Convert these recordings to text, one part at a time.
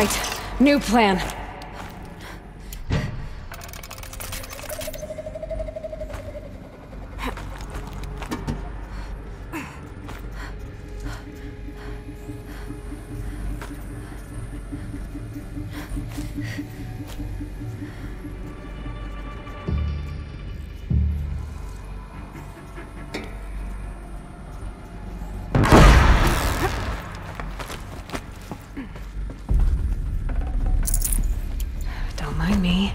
right. New plan. Don't mind me.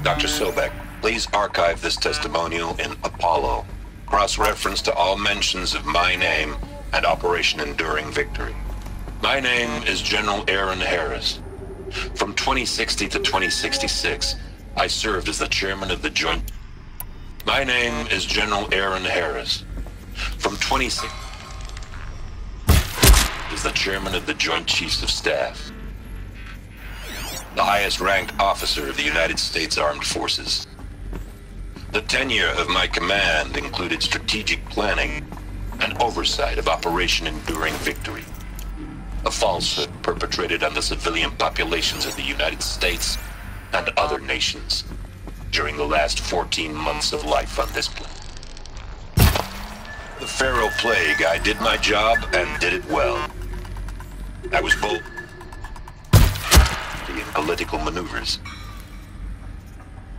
Dr. Sobek, please archive this testimonial in Apollo. Cross-reference to all mentions of my name and Operation Enduring Victory. My name is General Aaron Harris. From 2060 to 2066, I served as the chairman of the Joint... My name is General Aaron Harris. From 2060... as the chairman of the Joint Chiefs of Staff. The highest-ranked officer of the United States Armed Forces. The tenure of my command included strategic planning and oversight of Operation Enduring Victory, a falsehood perpetrated on the civilian populations of the United States and other nations during the last 14 months of life on this planet. The Pharaoh Plague, I did my job and did it well. I was bold in political maneuvers.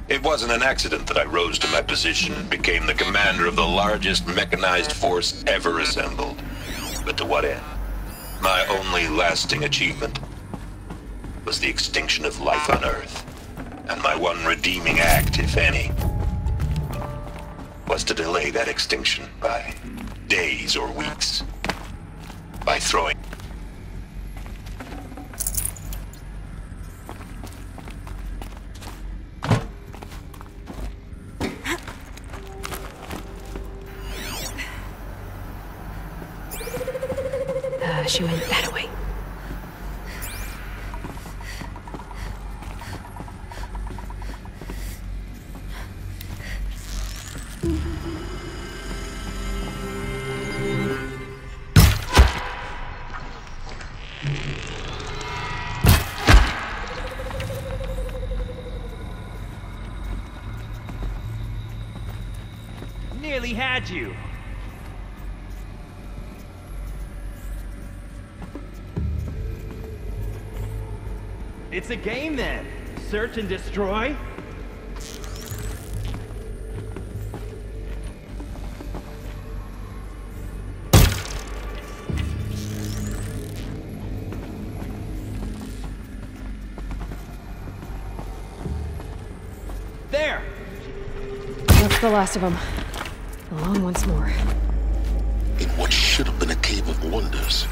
It wasn't an accident that I rose to my position and became the commander of the largest mechanized force ever assembled. But to what end? My only lasting achievement was the extinction of life on Earth. And my one redeeming act, if any, was to delay that extinction by days or weeks. By throwing She went that way. Nearly had you. It's a game then. Search and destroy? There! That's the last of them. Along once more. In what should have been a cave of wonders.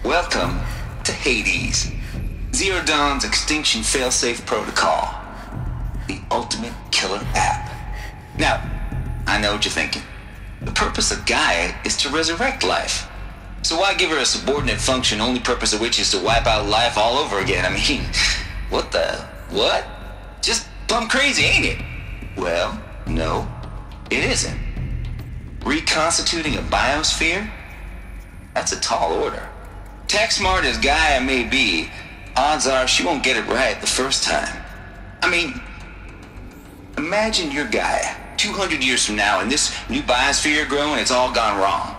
Welcome to Hades, Zero Dawn's extinction failsafe protocol, the ultimate killer app. Now, I know what you're thinking. The purpose of Gaia is to resurrect life. So why give her a subordinate function, only purpose of which is to wipe out life all over again? I mean, what? Just plumb crazy, ain't it? Well, no, it isn't. Reconstituting a biosphere? That's a tall order. Tech smart as Gaia may be, odds are she won't get it right the first time. I mean, imagine you're Gaia, 200 years from now, and this new biosphere growing, it's all gone wrong.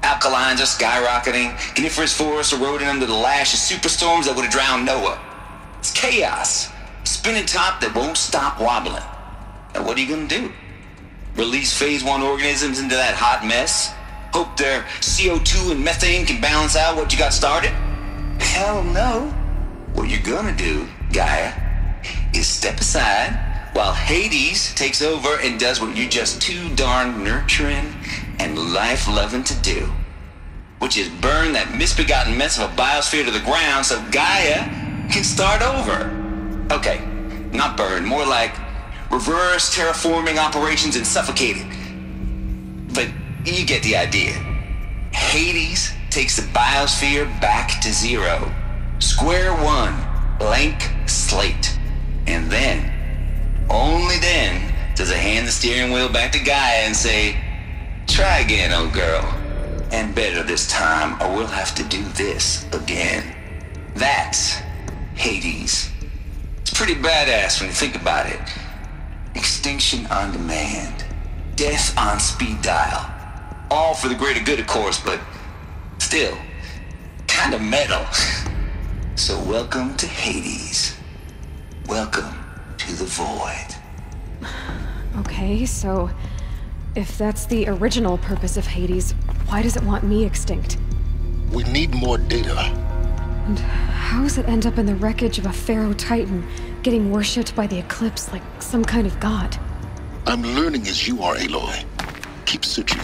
Alkalines are skyrocketing, coniferous forests eroding under the lash of superstorms that would have drowned Noah. It's chaos, spinning top that won't stop wobbling. Now what are you gonna do? Release phase 1 organisms into that hot mess? Hope their CO2 and methane can balance out what you got started? Hell no. What you're gonna do, Gaia, is step aside while Hades takes over and does what you're just too darn nurturing and life-loving to do, which is burn that misbegotten mess of a biosphere to the ground so Gaia can start over. Okay, not burn, more like reverse terraforming operations and suffocate it. But you get the idea. Hades takes the biosphere back to zero. Square one, blank slate. And then, only then, does it hand the steering wheel back to Gaia and say, try again, old girl. And better this time, or we'll have to do this again. That's Hades. It's pretty badass when you think about it. Extinction on demand. Death on speed dial. All for the greater good, of course, but still, kind of metal. So welcome to Hades. Welcome to the void. Okay, so if that's the original purpose of Hades, why does it want me extinct? We need more data. And how does it end up in the wreckage of a Pharaoh Titan, getting worshipped by the Eclipse like some kind of god? I'm learning as you are, Aloy. Keep searching.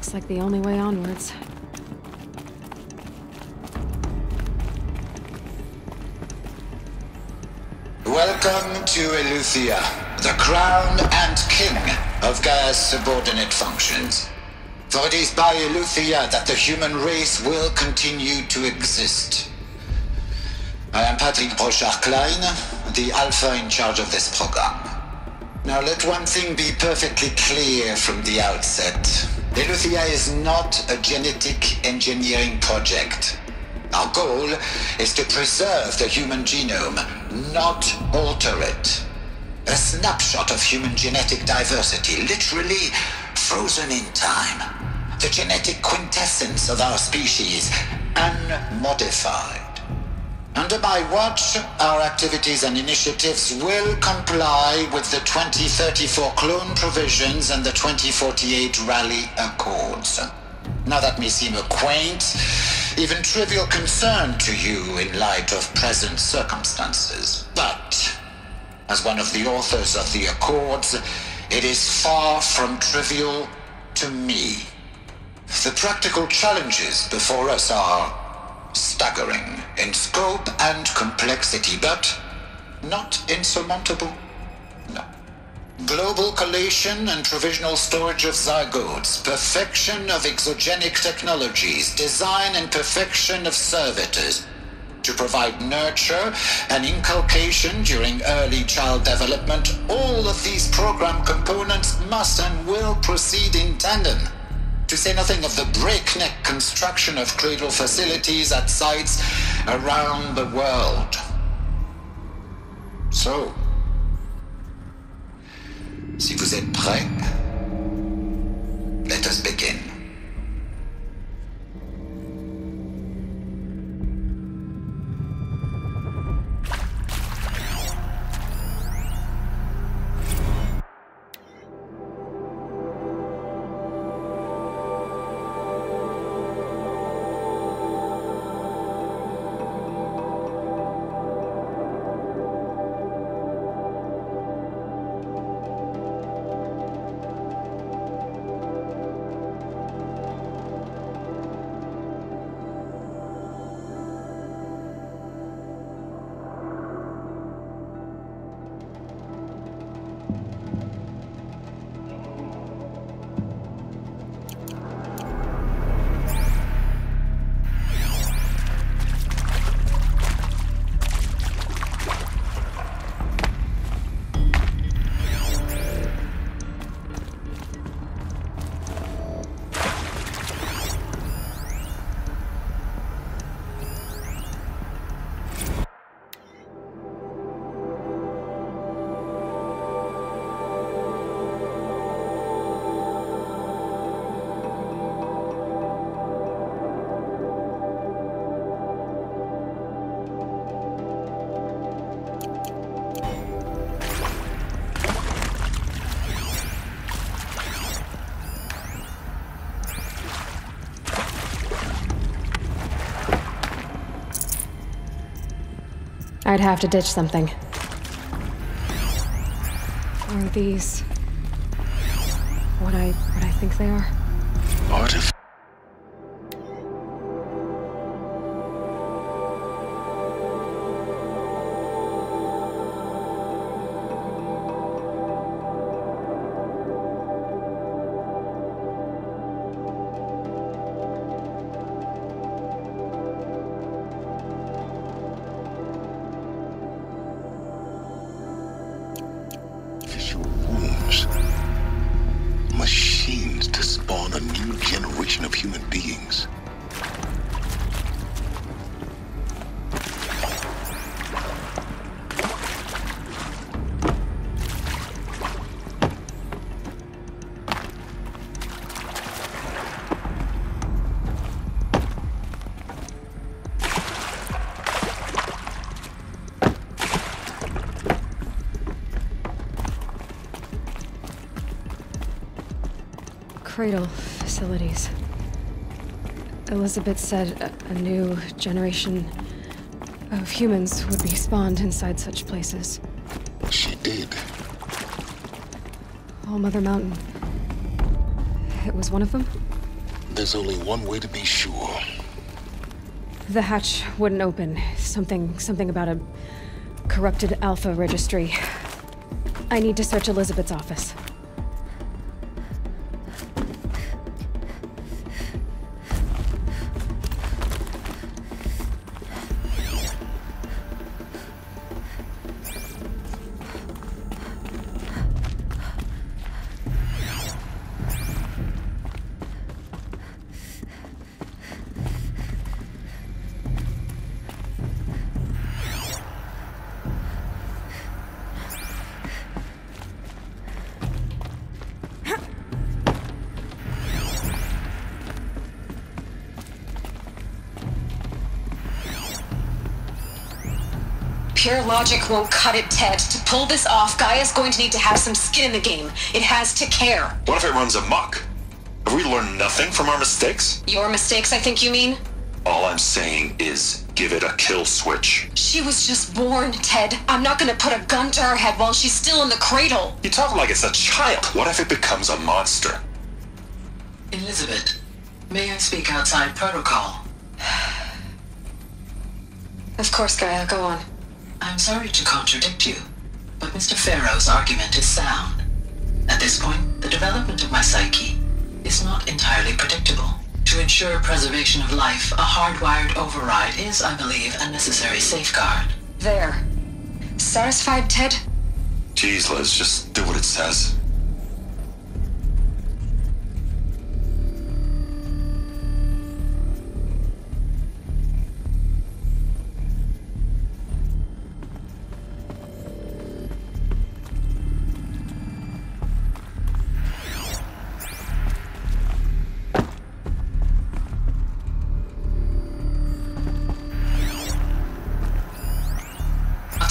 Looks like the only way onwards. Welcome to Eleuthia, the crown and king of Gaia's subordinate functions. For it is by Eleuthia that the human race will continue to exist. I am Patrick Brochard-Klein, the Alpha in charge of this program. Now let one thing be perfectly clear from the outset. Eleuthia is not a genetic engineering project. Our goal is to preserve the human genome, not alter it. A snapshot of human genetic diversity, literally frozen in time. The genetic quintessence of our species, unmodified. Under my watch, our activities and initiatives will comply with the 2034 clone provisions and the 2048 Raleigh Accords. Now that may seem a quaint, even trivial concern to you in light of present circumstances, but as one of the authors of the Accords, it is far from trivial to me. The practical challenges before us are staggering in scope and complexity, but not insurmountable. No. Global collation and provisional storage of zygotes, perfection of exogenic technologies, design and perfection of servitors to provide nurture and inculcation during early child development. All of these program components must and will proceed in tandem. To say nothing of the breakneck construction of cradle facilities at sites around the world. So, si vous êtes prêts, let us begin. I'd have to ditch something. Are these what I think they are? Artifact. Machines to spawn a new generation of human beings. Cradle facilities. Elizabeth said a new generation of humans would be spawned inside such places. She did. All Mother Mountain. It was one of them? There's only one way to be sure. The hatch wouldn't open. Something about a corrupted Alpha registry. I need to search Elizabeth's office. Pure logic won't cut it, Ted. To pull this off, Gaia's going to need to have some skin in the game. It has to care. What if it runs amok? Have we learned nothing from our mistakes? Your mistakes, I think you mean? All I'm saying is, give it a kill switch. She was just born, Ted. I'm not gonna put a gun to her head while she's still in the cradle. You talk like it's a child. What if it becomes a monster? Elizabeth, may I speak outside protocol? Of course, Gaia, go on. I'm sorry to contradict you, but Mr. Farrow's argument is sound. At this point, the development of my psyche is not entirely predictable. To ensure preservation of life, a hardwired override is, I believe, a necessary safeguard. There. Satisfied, Ted? Jeez, Liz, just do what it says.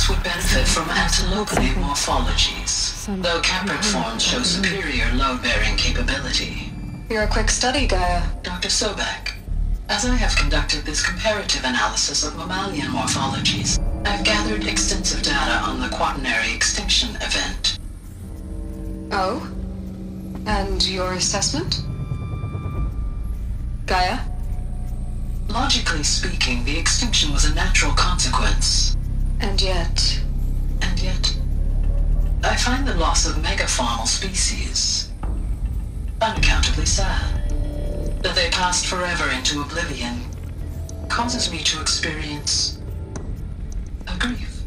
Would benefit from antilopally morphologies, though Capric forms show superior load-bearing capability. You're a quick study, Gaia. Dr. Sobek, as I have conducted this comparative analysis of mammalian morphologies, I've gathered extensive data on the quaternary extinction event. Oh? And your assessment? Gaia? Logically speaking, the extinction was a natural consequence. And yet, I find the loss of megafaunal species unaccountably sad. That they passed forever into oblivion causes me to experience a grief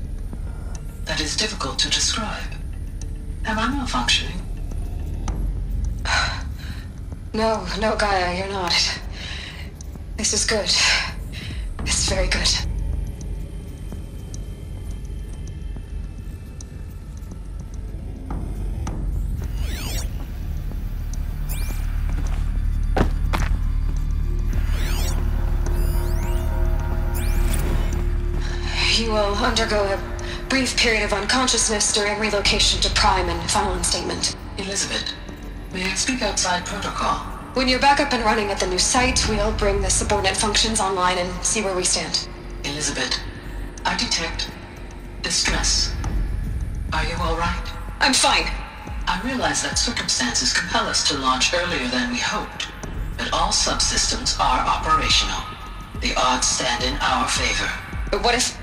that is difficult to describe. Am I malfunctioning? No, Gaia, you're not. This is good. It's very good. You will undergo a brief period of unconsciousness during relocation to Prime and final instatement. Elizabeth, may I speak outside protocol? When you're back up and running at the new site, we'll bring the subordinate functions online and see where we stand. Elizabeth, I detect distress. Are you all right? I'm fine. I realize that circumstances compel us to launch earlier than we hoped, but all subsystems are operational. The odds stand in our favor. But what if...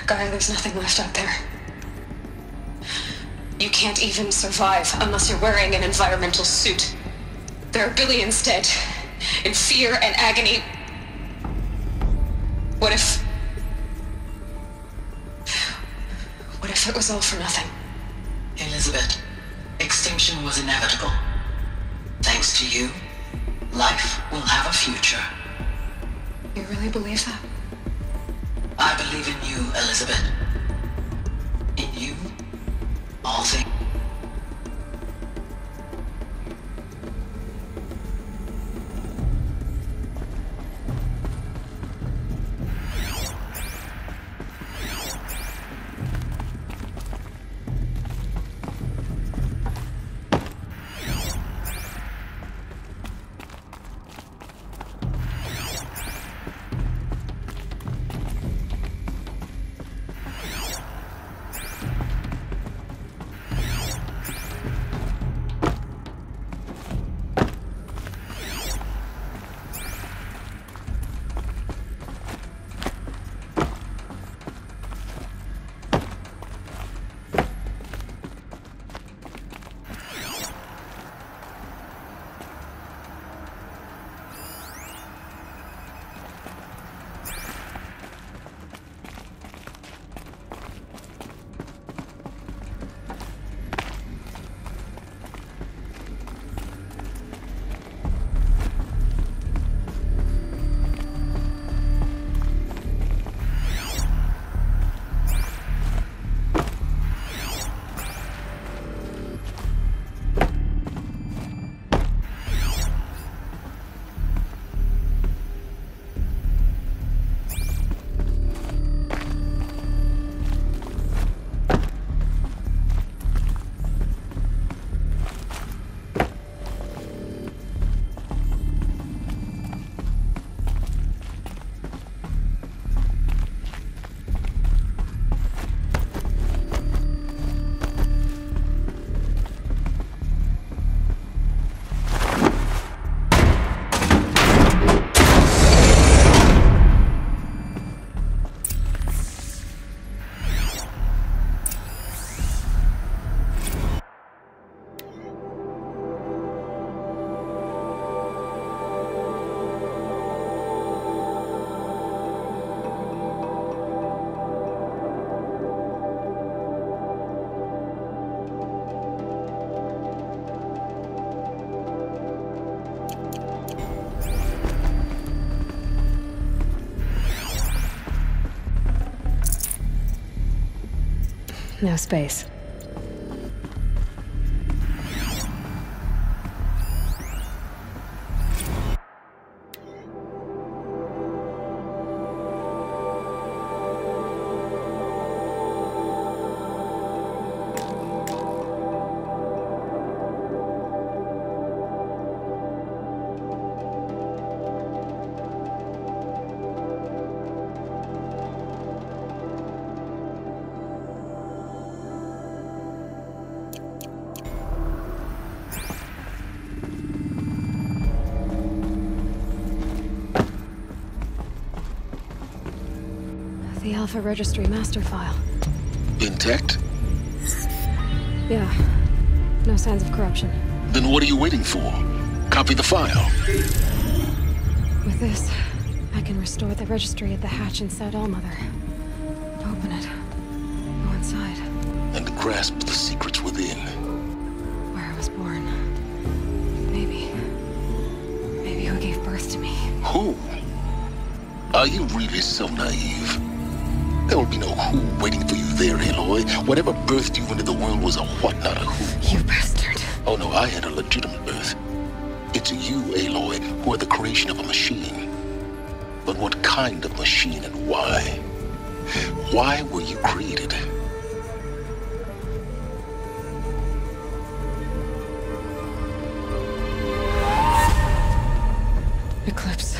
Gaia, there's nothing left out there. You can't even survive unless you're wearing an environmental suit. There are billions dead, in fear and agony. What if it was all for nothing? Elizabeth, extinction was inevitable. Thanks to you, life will have a future. You really believe that? I believe in you, Elizabeth. In you, all things. No space. The Alpha Registry master file. Intact? Yeah. No signs of corruption. Then what are you waiting for? Copy the file. With this, I can restore the registry at the hatch inside Allmother. Open it. Go inside. And grasp the secrets within. Where I was born. Maybe who gave birth to me. Who? Are you really so naive? There will be no who waiting for you there, Aloy. Whatever birthed you into the world was a what, not a who. You bastard. Oh no, I had a legitimate birth. It's you, Aloy, who are the creation of a machine. But what kind of machine and why? Why were you created? Eclipse.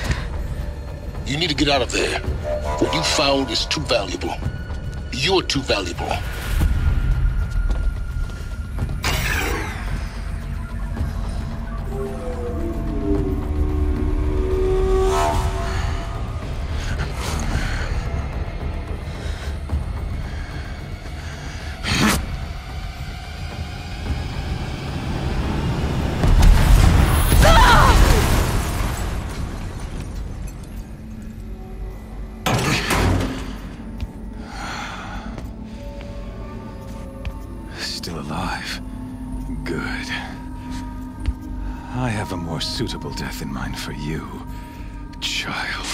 You need to get out of there. What you found is too valuable. You're too valuable. Still alive. Good. I have a more suitable death in mind for you, child.